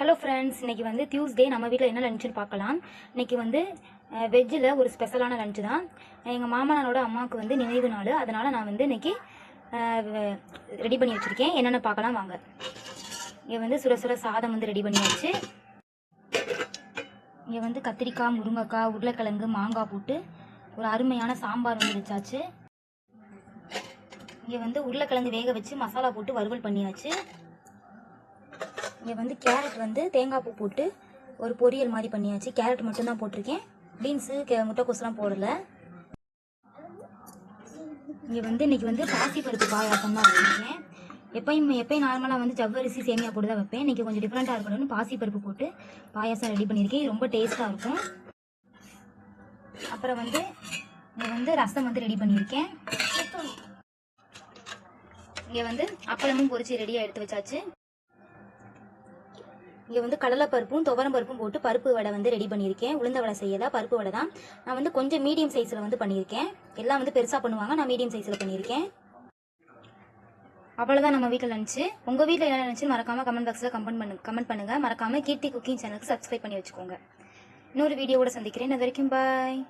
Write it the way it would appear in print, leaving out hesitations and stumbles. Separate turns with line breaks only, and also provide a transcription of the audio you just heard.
Hello friends, இன்றைக்கி வந்து Tuesday. நம்ம வீட்டில் என்ன லஞ்சுன்னு பார்க்கலாம். இன்றைக்கி வந்து வெஜ்ஜில் ஒரு ஸ்பெஷலான லஞ்சு தான். எங்கள் மாமனாரோட அம்மாவுக்கு வந்து நினைவு நாள், அதனால் நான் வந்து இன்றைக்கி ரெடி பண்ணி வச்சுருக்கேன். என்னென்ன பார்க்கலாம் வாங்க. இங்கே வந்து சுட சுட சாதம் வந்து ரெடி பண்ணியாச்சு. இங்கே வந்து கத்திரிக்காய், முருங்கைக்காய், உருளைக்கிழங்கு, மாங்காய் போட்டு ஒரு அருமையான சாம்பார் வந்து வச்சாச்சு. இங்கே வந்து உருளைக்கிழங்கு வேக வச்சு மசாலா போட்டு வறுவல் பண்ணியாச்சு. இங்கே வந்து கேரட் வந்து தேங்காய் பூ போட்டு ஒரு பொரியல் மாதிரி பண்ணியாச்சு. கேரட் மட்டும்தான் போட்டிருக்கேன், பீன்ஸு முட்டைக்கோஸ்லாம் போடலை. இங்கே வந்து இன்றைக்கி வந்து பாசிப்பருப்பு பாயாசம் தான் வச்சுருக்கேன். எப்பயும் நார்மலாக வந்து ஜவ்வரிசி சேமியா போட்டு தான் வைப்பேன். இன்றைக்கி கொஞ்சம் டிஃப்ரெண்ட்டாக இருக்கணும்னு பாசிப்பருப்பு போட்டு பாயாசம் ரெடி பண்ணியிருக்கேன். ரொம்ப டேஸ்ட்டாக இருக்கும். அப்புறம் வந்து இங்கே வந்து ரசம் வந்து ரெடி பண்ணியிருக்கேன். இங்கே வந்து அப்பளமும் பொரிச்சு ரெடியாக எடுத்து வச்சாச்சு. இங்கே வந்து கடலைப்பருப்பும் துவரம் பருப்பும் போட்டு பருப்பு வடை வந்து ரெடி பண்ணியிருக்கேன். உளுந்த வடை செய்யலை, பருப்பு வடை தான். நான் வந்து கொஞ்சம் மீடியம் சைஸில் வந்து பண்ணியிருக்கேன். எல்லாம் வந்து பெருசாக பண்ணுவாங்க, நான் மீடியம் சைஸில் பண்ணியிருக்கேன். அவ்வளோதான் நம்ம வீட்டில் லஞ்சு. உங்கள் வீட்டில் என்ன லஞ்சுன்னு மறக்காமல் கமெண்ட் பாக்ஸில் கமெண்ட் பண்ணுங்கள். மறக்காமல் கீர்த்தி குக்கிங் சேனலுக்கு சப்ஸ்கிரைப் பண்ணி வச்சுக்கோங்க. இன்னொரு வீடியோவோட சந்திக்கிறேன். அது வரைக்கும் பாய்.